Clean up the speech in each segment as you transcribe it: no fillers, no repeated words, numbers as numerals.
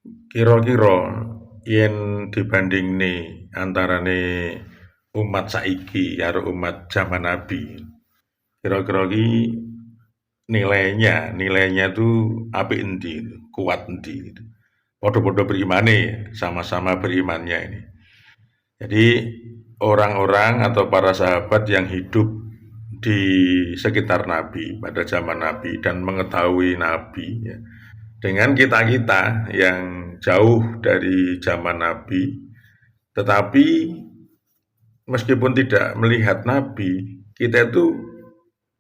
Kira-kira yen dibandingne antarane umat saiki karo umat zaman Nabi, kira-kira iki nilainya tuh apik endi, kuat endi gitu. Padha-padha berimane, sama-sama berimannya ini. Jadi orang-orang atau para sahabat yang hidup di sekitar Nabi pada zaman Nabi dan mengetahui Nabi ya, dengan kita-kita yang jauh dari zaman Nabi, tetapi meskipun tidak melihat Nabi, kita itu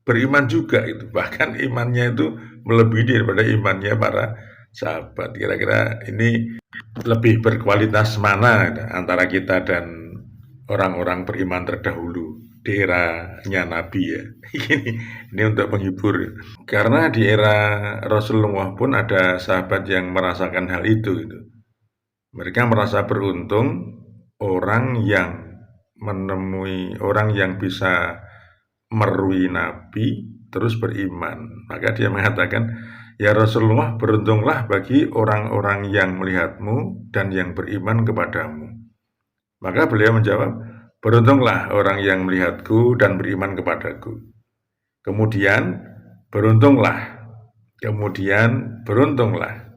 beriman juga itu. Bahkan imannya itu melebihi daripada imannya para sahabat. Kira-kira ini lebih berkualitas mana antara kita dan orang-orang beriman terdahulu di eranya Nabi ya. Ini untuk menghibur. Karena di era Rasulullah pun ada sahabat yang merasakan hal itu. Gitu. Mereka merasa beruntung orang yang menemui orang yang bisa merui Nabi terus beriman. Maka dia mengatakan, ya Rasulullah, beruntunglah bagi orang-orang yang melihatmu dan yang beriman kepadamu. Maka beliau menjawab, beruntunglah orang yang melihatku dan beriman kepadaku. Kemudian beruntunglah, kemudian beruntunglah,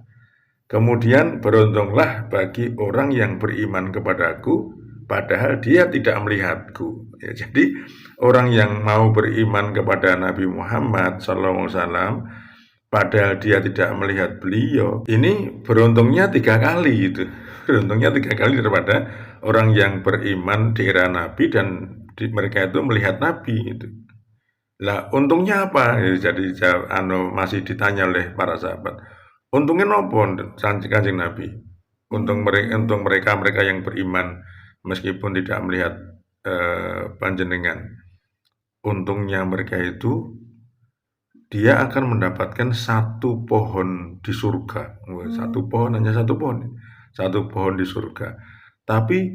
kemudian beruntunglah bagi orang yang beriman kepadaku, padahal dia tidak melihatku. Ya, jadi orang yang mau beriman kepada Nabi Muhammad SAW, padahal dia tidak melihat beliau, ini beruntungnya 3 kali itu. Beruntungnya 3 kali daripada orang yang beriman di era Nabi dan mereka itu melihat Nabi itu. Lah untungnya apa? Jadi masih ditanya oleh para sahabat. Untungnya nopo Kanjeng Nabi? Untung mereka yang beriman meskipun tidak melihat panjenengan. Untungnya mereka itu dia akan mendapatkan satu pohon di surga. Satu pohon, hanya satu pohon. Satu pohon di surga. Tapi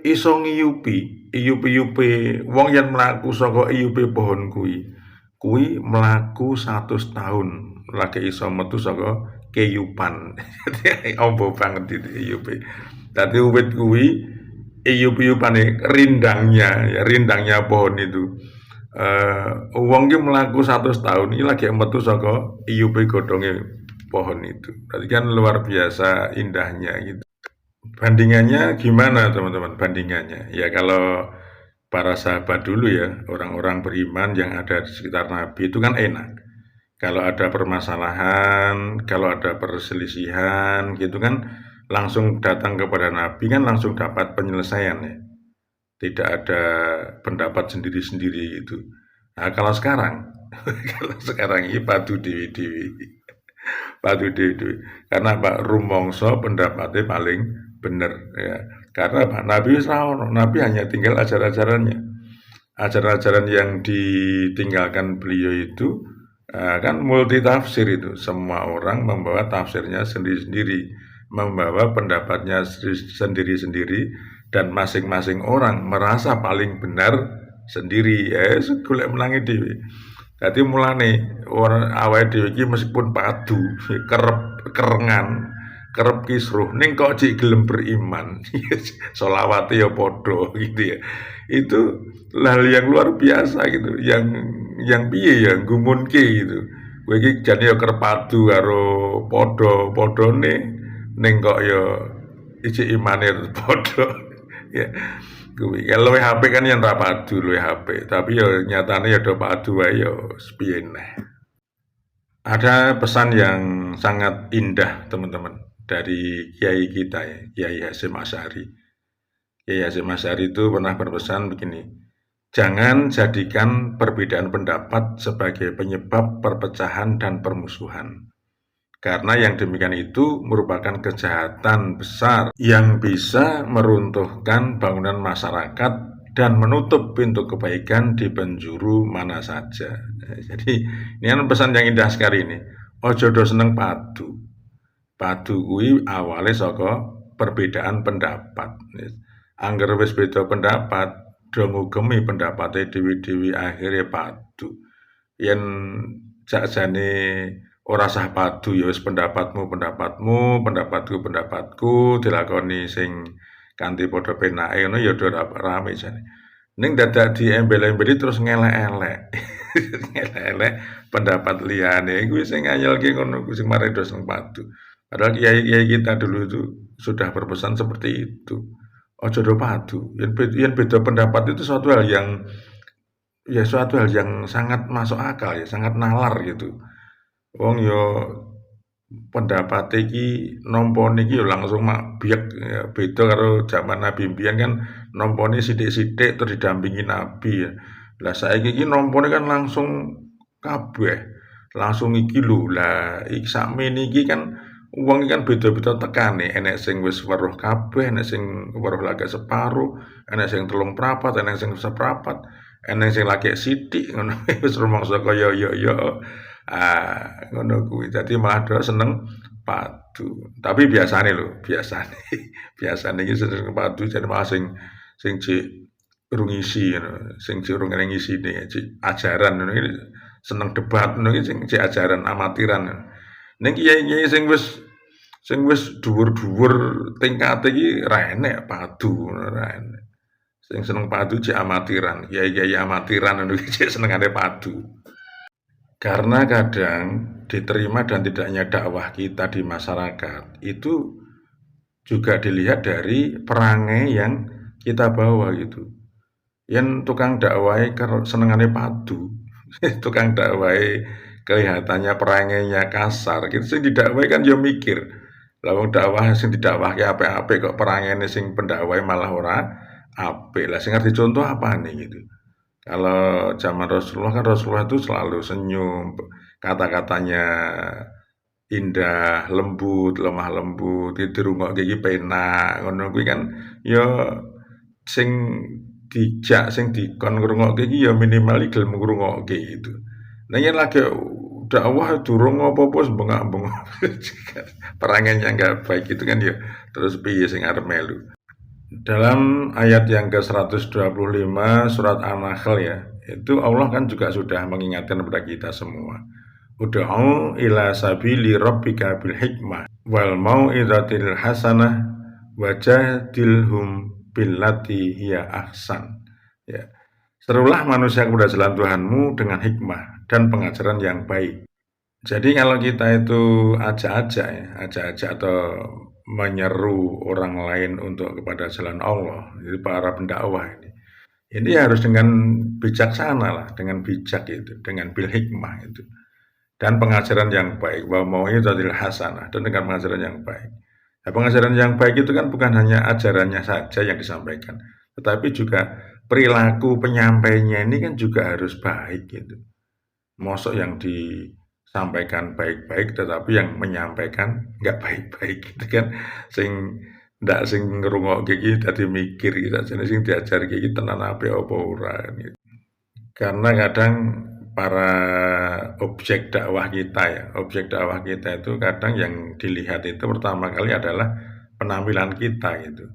iso iyupi wong yang mlaku saka iyupe pohon kuwi mlaku 100 tahun lagi iso metu saka keyupan. Jadi ombo banget itu iyupe. Dadi uwit kuwi iyup-iyupane rindangnya pohon itu. Wong ki mlaku 100 tahun iki lagi metu saka iyupe godhonge pohon itu. Berarti kan luar biasa indahnya gitu. Bandingannya gimana teman-teman? Bandingannya ya kalau para sahabat dulu ya, orang-orang beriman yang ada di sekitar Nabi itu kan enak. Kalau ada permasalahan, kalau ada perselisihan gitu kan langsung datang kepada Nabi kan langsung dapat penyelesaian ya. Tidak ada pendapat sendiri-sendiri gitu. Nah, kalau sekarang kalau sekarang ini padu dewi-dewi. Padu dewi-dewi. Karena Pak rumongso pendapatnya paling benar ya. Karena Pak Nabi hanya tinggal ajaran-ajarannya. Ajaran-ajaran yang ditinggalkan beliau itu kan multi tafsir itu. Semua orang membawa tafsirnya sendiri-sendiri, membawa pendapatnya sendiri-sendiri dan masing-masing orang merasa paling benar sendiri. Golek menangi dhewe. Dadi mulane orang awake dhewe iki meskipun padu, kerengan, kerep kisruh ning kok jek gelem beriman. Sholawate ya padha gitu ya. Itu hal yang luar biasa gitu. Yang piye ya nggumunke gitu. Kowe iki jane ya kerep padu karo padha-padhane ning kok ya ijik imane padha. Ya. Kuwi ya luwih apik kan yen ra padu luwih apik, tapi ya nyatane ya do padu wae ya piye neh. Ada pesan yang sangat indah teman-teman dari kiai kita ya, Kiai Hasyim Asy'ari. Kiai Hasyim Asy'ari itu pernah berpesan begini, jangan jadikan perbedaan pendapat sebagai penyebab perpecahan dan permusuhan. Karena yang demikian itu merupakan kejahatan besar yang bisa meruntuhkan bangunan masyarakat dan menutup pintu kebaikan di penjuru mana saja. Jadi ini kan pesan yang indah sekali ini. Ojo do seneng padu. Padu kuwi awale saka perbedaan pendapat. Angger wis beda pendapat, do ngugemi pendapate dewi-dewi akhirnya padu. Yen sakjane ora sah padu ya wis pendapatmu pendapatmu, pendapatku pendapatku, dilakoni sing kanthi padha penake ngono ya do rame jane. Ning dadak diembel-embeli terus ngelek-elek. Ngelek-elek pendapat liyane kuwi sing ngayalke ngono kuwi sing mari do seneng padu. Padahal kiai-kiai kita dulu itu sudah berpesan seperti itu. Ojo do padu, yen beda pendapat itu suatu hal yang sangat masuk akal ya, sangat nalar gitu. Wong yo pendapat iki nampa niki yo langsung mak biek ya, beda karo zaman Nabi mbiyen kan nampane sithik-sithik terus didampingi Nabi ya. Lah saiki iki nampane kan langsung kabeh. Langsung iki lho. Lah iki sakmene iki kan wong iki kan beda-beda tekane, enek sing wis weruh kabeh, enek sing weruh lagi separuh, enek sing 3/4, enek sing 1/4, enek sing lagi sithik ngono wis rumangsa kaya yo. Ngono kuwi. Dadi malah do seneng padu. Tapi biasane lho, biasane biasane iki seneng padu jane malah sing jek urung ngisi ngono, sing jek urung ngene ngisine, jek ajaran ngono iki seneng debat ngono iki sing jek ajaran amatiran. Ning kiai-kiai sing wis dhuwur-dhuwur tingkate iki ra enek padu ngono ra enek. Sing seneng padu jek amatiran, kiai-kiai amatiran ngono iki jek senengane padu. Karena kadang diterima dan tidaknya dakwah kita di masyarakat itu juga dilihat dari perangai yang kita bawa gitu. Yen tukang dakwai senengane padu, tukang dakwai kelihatannya perangainya kasar, gitu sing didakwai kan yo mikir. Lah wong dakwah sing didakwahke apik-apik kok perangaiane sing pendakwai malah ora apik. Lah sing ngerti contoh apane gitu. Kalau zaman Rasulullah kan Rasulullah itu selalu senyum, kata-katanya indah, lembut, lemah lembut, dirungokke iki penak, ngono kuwi kan ya sing dijak, sing dikon ngrungokke iki ya minimal gelem ngrungokke gitu. Nah yen lagi dakwah durung apa-apa wis bengak-bengok. Perangannya enggak baik itu kan ya terus piye sing arep melu. Dalam ayat yang ke-125 surat An-Nahl ya, itu Allah kan juga sudah mengingatkan kepada kita semua. Ud'u ila sabili rabbika bil hikmah wal mau'izatil hasanah wajadilhum billati hiya ahsan. Ya. Serulah manusia kepada jalan Tuhanmu dengan hikmah dan pengajaran yang baik. Jadi kalau kita itu ajak-ajak atau menyeru orang lain untuk kepada jalan Allah, itu para pendakwah ini. Ini harus dengan bijaksana lah, dengan bijak itu, dengan bil hikmah itu. Dan pengajaran yang baik, wa mau'izatil hasanah, dan dengan pengajaran yang baik. Nah, pengajaran yang baik itu kan bukan hanya ajarannya saja yang disampaikan, tetapi juga perilaku penyampainya ini kan juga harus baik gitu. Mosok yang disampaikan baik-baik tetapi yang menyampaikan nggak baik-baik gitu kan sing ngrungokke iki dadi mikir iki sajane sing diajarke iki tenan apik apa ora gitu. Karena kadang para objek dakwah kita itu kadang yang dilihat itu pertama kali adalah penampilan kita gitu.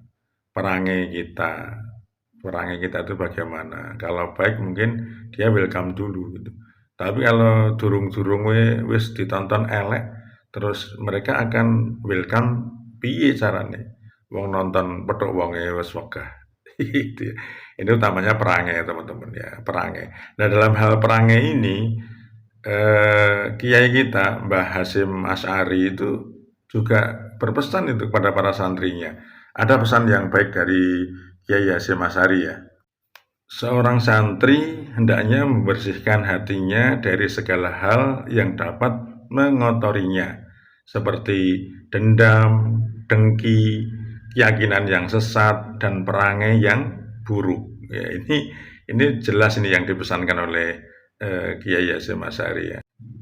Perangai kita itu bagaimana. Kalau baik mungkin dia welcome dulu gitu. Tapi kalau durung-durung wis ditonton elek, terus mereka akan welcome piye carane. Wong nonton petuk wonge wis wegah. Itu. Ini utamanya perangai teman-teman ya, perangai. Nah dalam hal perangai ini kiai kita Mbah Hasyim Asy'ari itu juga berpesan itu kepada para santrinya. Ada pesan yang baik dari Kiai Hasyim Asy'ari ya. Seorang santri hendaknya membersihkan hatinya dari segala hal yang dapat mengotorinya, seperti dendam, dengki, keyakinan yang sesat, dan perangai yang buruk. Ya, ini jelas ini yang dipesankan oleh Kiai Hasyim Asy'ari ya.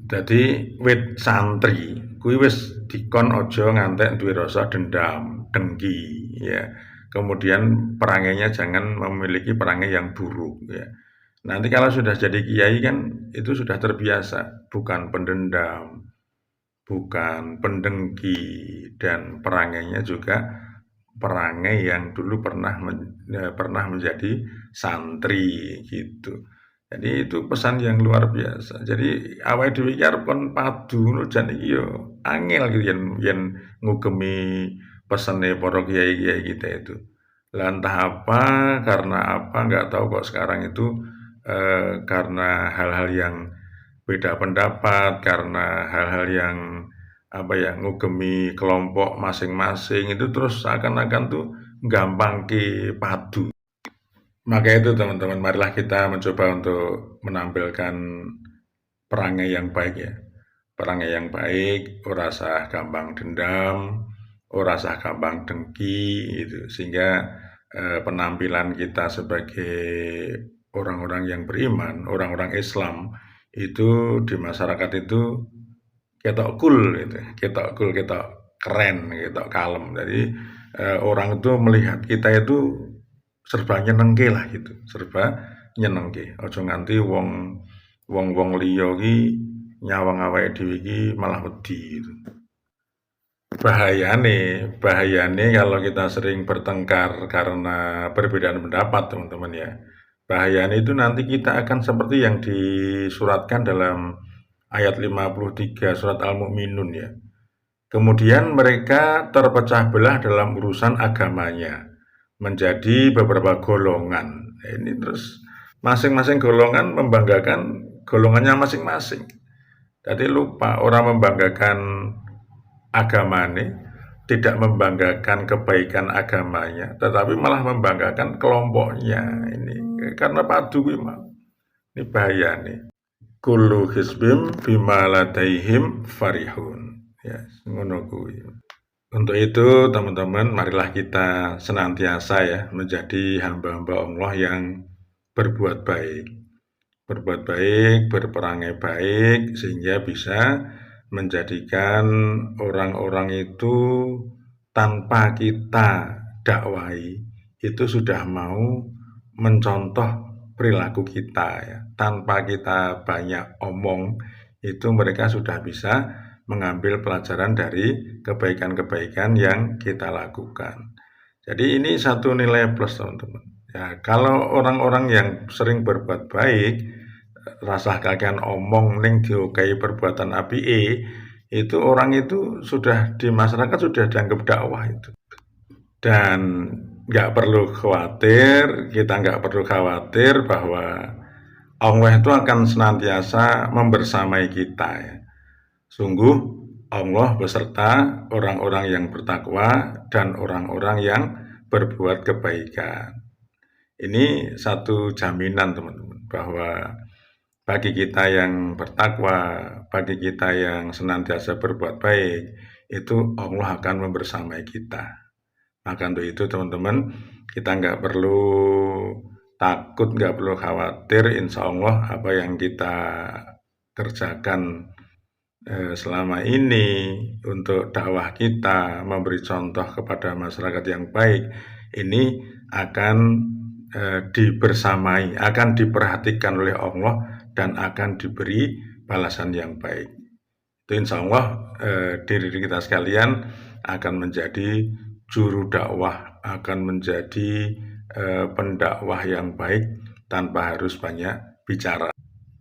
Jadi wit santri kuwi wis dikon aja ngantek duwe rasa dendam, dengki ya. Kemudian perangainya jangan memiliki perangai yang buruk ya. Nanti kalau sudah jadi kiai kan itu sudah terbiasa, bukan pendendam, bukan pendengki, dan perangainya juga perangai yang dulu pernah menjadi santri gitu. Jadi itu pesan yang luar biasa. Jadi awake dhewe iki arep kon padu ngono jan iki yo angel gitu yen ngugemi pesene para kiai-kiai kita itu. Lah entah apa, nggak tahu kok sekarang itu karena hal-hal yang beda pendapat, karena hal-hal yang apa ya, ngugemi kelompok masing-masing itu terus seakan-akan tuh gampang ki padu. Maka itu teman-teman, marilah kita mencoba untuk menampilkan perangai yang baik ya. Perangai yang baik, ora usah gampang dendam, ora usah gampang dengki gitu. Sehingga penampilan kita sebagai orang-orang yang beriman, orang-orang Islam itu di masyarakat itu ketok cool gitu, ketok cool, ketok keren, ketok kalem. Jadi orang itu melihat kita itu serba nyenengke lah gitu, serba nyenengke. Ojo nganti wong liya ki nyawang awake dhewe iki malah wedi gitu. Bahayane kalau kita sering bertengkar karena perbedaan pendapat teman-teman ya. Bahayane itu nanti kita akan seperti yang disuratkan dalam ayat 53 surat Al-Mu'minun ya. Kemudian mereka terpecah belah dalam urusan agamanya menjadi beberapa golongan. Ini terus masing-masing golongan membanggakan golongannya masing-masing. Jadi lupa orang membanggakan agamanya, tidak membanggakan kebaikan agamanya, tetapi malah membanggakan kelompoknya. Ini karena padu ini bahaya nih. Kullu hizbim bima ladaihim farihun. Ya, ngono kuwi. Untuk itu teman-teman, marilah kita senantiasa ya menjadi hamba-hamba Allah yang berbuat baik. Berbuat baik, berperangai baik, sehingga bisa menjadikan orang-orang itu tanpa kita dakwai, itu sudah mau mencontoh perilaku kita ya. Tanpa kita banyak omong, itu mereka sudah bisa mengambil pelajaran dari kebaikan-kebaikan yang kita lakukan. Jadi ini satu nilai plus teman-teman. Ya, kalau orang-orang yang sering berbuat baik, rasa kakean omong ning diokai perbuatan apike, itu orang itu sudah di masyarakat sudah dianggap dakwah itu. Dan kita nggak perlu khawatir bahwa Allah itu akan senantiasa membersamai kita ya. Sungguh Allah beserta orang-orang yang bertakwa dan orang-orang yang berbuat kebaikan. Ini satu jaminan teman-teman bahwa bagi kita yang bertakwa, bagi kita yang senantiasa berbuat baik, itu Allah akan membersamai kita. Maka untuk itu teman-teman, kita nggak perlu takut, nggak perlu khawatir, insya Allah apa yang kita kerjakan selama ini untuk dakwah kita, memberi contoh kepada masyarakat yang baik, ini akan dibersamai, akan diperhatikan oleh Allah dan akan diberi balasan yang baik. Itu insya Allah diri kita sekalian akan menjadi juru dakwah, akan menjadi pendakwah yang baik tanpa harus banyak bicara.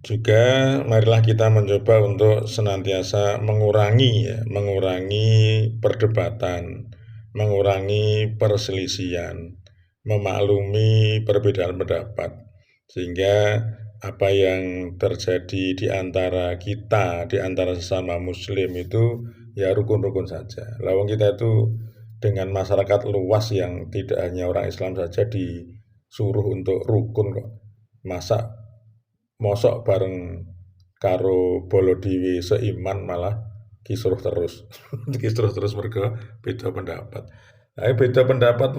Juga marilah kita mencoba untuk senantiasa mengurangi perdebatan, mengurangi perselisihan, memaklumi perbedaan pendapat, sehingga apa yang terjadi di antara kita, di antara sesama muslim itu ya rukun-rukun saja. Lawang kita itu dengan masyarakat luas yang tidak hanya orang Islam saja disuruh untuk rukun kok. Masa mosok bareng karo bolo dhewe seiman malah kisruh terus. Kisruh terus mergo beda pendapat. Nah, beda pendapat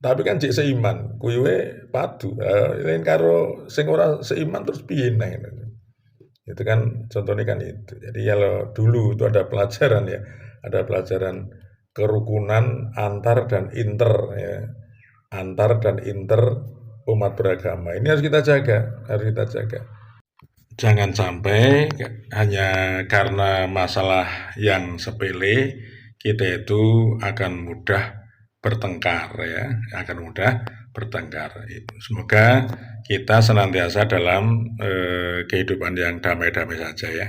tapi kan jek seiman, kuwi padu. Lain karo sing ora seiman terus piye neh. Itu kan contohnya kan itu. Jadi kalau dulu itu ada pelajaran ya, ada pelajaran kerukunan antar dan inter ya. Antar dan inter umat beragama. Ini harus kita jaga, Jangan sampai hanya karena masalah yang sepele kita itu akan mudah bertengkar ya, akan mudah bertengkar. Semoga kita senantiasa dalam kehidupan yang damai-damai saja ya.